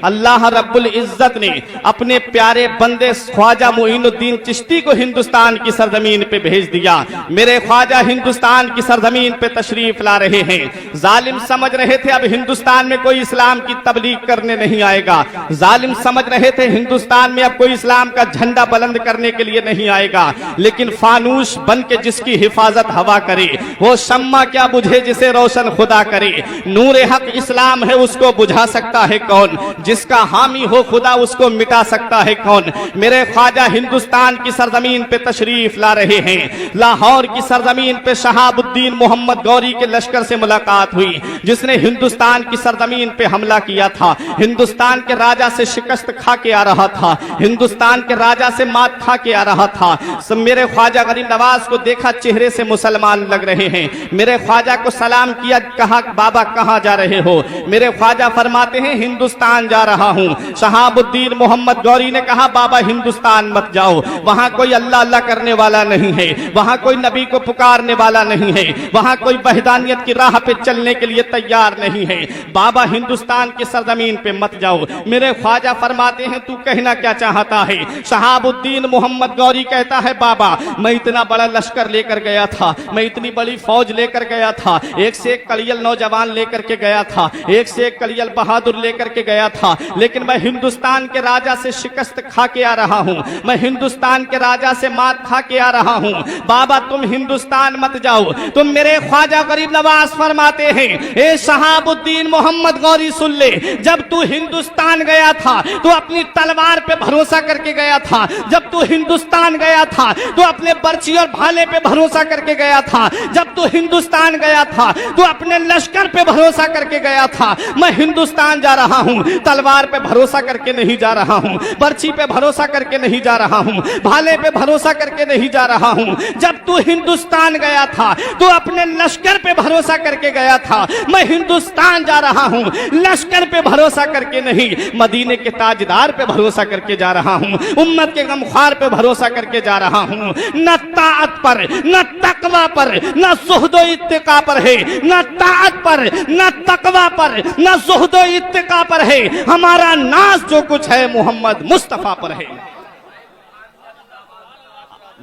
اللہ رب العزت نے اپنے پیارے بندے خواجہ معین الدین چشتی کو ہندوستان کی سرزمین پہ بھیج دیا۔ میرے خواجہ ہندوستان کی سرزمین پہ تشریف لا رہے ہیں۔ ظالم سمجھ رہے تھے اب ہندوستان میں کوئی اسلام کی تبلیغ کرنے نہیں آئے گا، ظالم سمجھ رہے تھے ہندوستان میں اب کوئی اسلام کا جھنڈا بلند کرنے کے لیے نہیں آئے گا، لیکن فانوس بن کے جس کی حفاظت ہوا کرے، وہ شمع کیا بجھے جسے روشن خدا کرے۔ نور حق اسلام ہے، اس کو بجھا سکتا ہے کون؟ جس کا حامی ہو خدا اس کو مٹا سکتا ہے کون؟ میرے خواجہ ہندوستان کی سرزمین پہ تشریف لا رہے ہیں۔ لاہور کی سرزمین پہ شہاب الدین محمد غوری کے لشکر سے ملاقات ہوئی، جس نے ہندوستان کی سرزمین پہ حملہ کیا تھا، ہندوستان کے راجہ سے شکست کھا کے آ رہا تھا، ہندوستان کے راجہ سے مات کھا کے آ رہا تھا۔ میرے خواجہ غریب نواز کو دیکھا چہرے سے مسلمان لگ رہے ہیں، میرے خواجہ کو سلام کیا، کہا بابا کہاں جا رہے ہو؟ میرے خواجہ فرماتے ہیں ہندوستان جا رہا ہوں۔ شہاب الدین محمد غوری نے کہا بابا ہندوستان مت جاؤ، وہاں کوئی اللہ اللہ کرنے والا نہیں ہے، وہاں کوئی نبی کو پکارنے والا نہیں ہے، وہاں کوئی وحدانیت کی راہ پہ چلنے کے لیے تیار نہیں ہے، بابا ہندوستان کی سرزمین پہ مت جاؤ۔ میرے خواجہ فرماتے ہیں تو کہنا کیا چاہتا ہے؟ شہاب الدین محمد غوری کہتا ہے بابا میں اتنا بڑا لشکر لے کر گیا تھا، میں اتنی بڑی فوج لے کر گیا تھا، ایک سے ایک کلیل نوجوان لے کر کے گیا تھا، ایک سے ایک کلیل بہادر لے کر کے گیا تھا، لیکن میں ہندوستان کے راجہ سے شکست کھا کے آ رہا ہوں، میں ہندوستان کے راجہ سے مات کھا کے آ رہا ہوں، بابا تم ہندوستان مت جاؤ۔ تم میرے خواجہ غریب نواز فرماتے ہیں اے شہاب الدین محمد غوری سن لے، جب تو ہندوستان گیا تھا تو اپنی تلوار پہ بھروسہ کر کے گیا تھا، جب تو ہندوستان گیا تھا تو اپنے برچی اور بھالے پہ بھروسہ کر کے گیا تھا، جب تو ہندوستان گیا تھا تو اپنے لشکر پہ بھروسہ کر کے گیا تھا۔ میں ہندوستان جا رہا ہوں، تلوار پہ بھروسہ کر کے نہیں جا رہا ہوں، برچی پہ بھروسہ کر کے نہیں جا رہا ہوں، بھالے پہ بھروسہ کر کے نہیں جا رہا ہوں۔ جب تو ہندوستان گیا تھا تو اپنے لشکر پہ بھروسہ کر کے گیا تھا، میں ہندوستان جا رہا ہوں لشکر پہ بھروسہ کر کے نہیں، مدینے کے تاجدار پہ بھروسہ کر کے جا رہا ہوں، امت کے غمخوار پہ بھروسہ کر کے جا رہا ہوں۔ نہ طاعت پر، نہ تقوی پر، نہ زہد و اتقا پر ہے، نہ طاعت پر، نہ تقوی پر، نہ زہد و اتقا پر ہے، ہمارا ناز جو کچھ ہے محمد مصطفیٰ پر ہے۔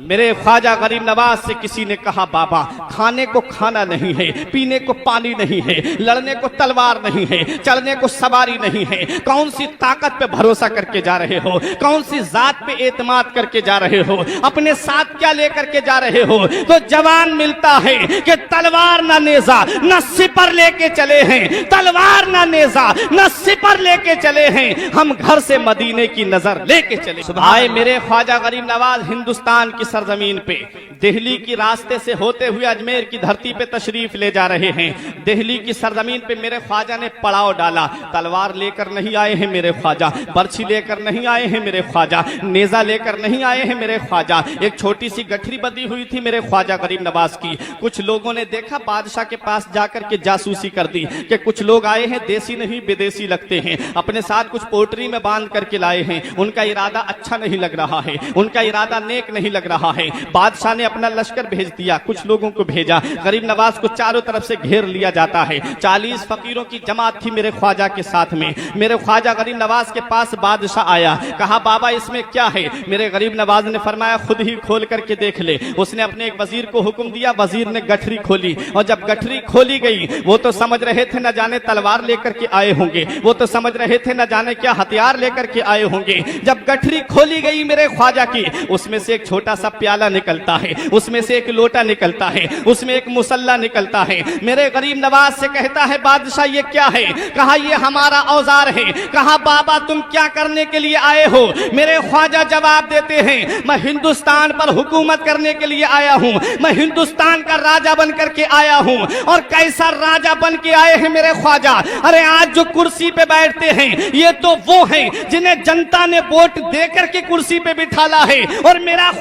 میرے خواجہ غریب نواز سے کسی نے کہا بابا کھانے کو کھانا نہیں ہے، پینے کو پانی نہیں ہے، لڑنے کو تلوار نہیں ہے، چلنے کو سواری نہیں ہے، کون سی طاقت پہ بھروسہ کر کے جا رہے ہو؟ کون سی ذات پہ اعتماد کر کے جا رہے ہو؟ اپنے ساتھ کیا لے کر کے جا رہے ہو؟ تو جوان ملتا ہے کہ تلوار نہ نیزہ نہ سپر لے کے چلے ہیں، تلوار نہ نیزہ نہ سپر لے کے چلے ہیں، ہم گھر سے مدینے کی نظر لے کے چلے۔ آئے میرے خواجہ غریب نواز ہندوستان کی سرزمین پہ دہلی کی راستے سے ہوتے ہوئے اجمیر کی دھرتی پہ تشریف لے جا رہے ہیں۔ دہلی کی سرزمین پہ میرے خواجہ نے پڑاؤ ڈالا، تلوار لے کر نہیں آئے ہیں میرے خواجہ، برچھی لے کر نہیں آئے ہیں میرے خواجہ، نیزہ لے کر نہیں آئے ہیں میرے خواجہ، ایک چھوٹی سی گٹھری بدی ہوئی تھی میرے خواجہ غریب نواز کی۔ کچھ لوگوں نے دیکھا بادشاہ کے پاس جا کر کے جاسوسی کر دی کہ کچھ لوگ آئے ہیں دیسی نہیں بدیسی لگتے ہیں، اپنے ساتھ کچھ پوٹری میں باندھ کر کے لائے ہیں، ان کا ارادہ اچھا نہیں لگ رہا ہے، ان کا ارادہ نیک نہیں لگ رہا ہے۔ بادشاہ نے اپنا لشکر بھیج دیا، کچھ لوگوں کو بھیجا، غریب نواز کو چاروں طرف سے گھیر لیا جاتا ہے۔ 40 فقیروں کی جماعت تھی میرے خواجہ کے ساتھ میں۔ میرے خواجہ غریب نواز کے پاس بادشاہ آیا، کہا بابا اس میں کیا ہے؟ میرے غریب نواز نے فرمایا خود ہی کھول کر کے دیکھ لے۔ اس نے اپنے ایک وزیر کو حکم دیا، وزیر نے گٹھری کھولی، اور جب گٹھری کھولی گئی وہ تو سمجھ رہے تھے نہ جانے تلوار لے کر کے آئے ہوں گے، وہ تو سمجھ رہے تھے نہ جانے کیا ہتھیار لے کر کے آئے ہوں گے۔ جب گٹھری کھولی گئی میرے خواجہ کی، اس میں سے ایک چھوٹا سا پیالہ نکلتا ہے، اس میں سے ایک لوٹا نکلتا ہے، اس میں ایک مسلح نکلتا ہے۔ میرے غریب نواز سے کہتا ہے بادشاہ یہ کیا ہے؟ کہا یہ ہمارا اوزار ہے۔ کہا بابا تم کیا کرنے کے لیے آئے ہو؟ میرے خواجہ جواب دیتے ہیں میں ہندوستان پر حکومت کرنے کے لیے آیا ہوں، میں ہندوستان کا راجہ بن کر کے آیا ہوں۔ اور کیسا راجہ بن کے آئے ہیں میرے خواجہ؟ ارے آج جو کرسی پہ بیٹھتے ہیں یہ تو وہ ہیں جنہیں جنتا نے ووٹ دے کر کے کرسی پہ بٹھالا ہے، اور میرا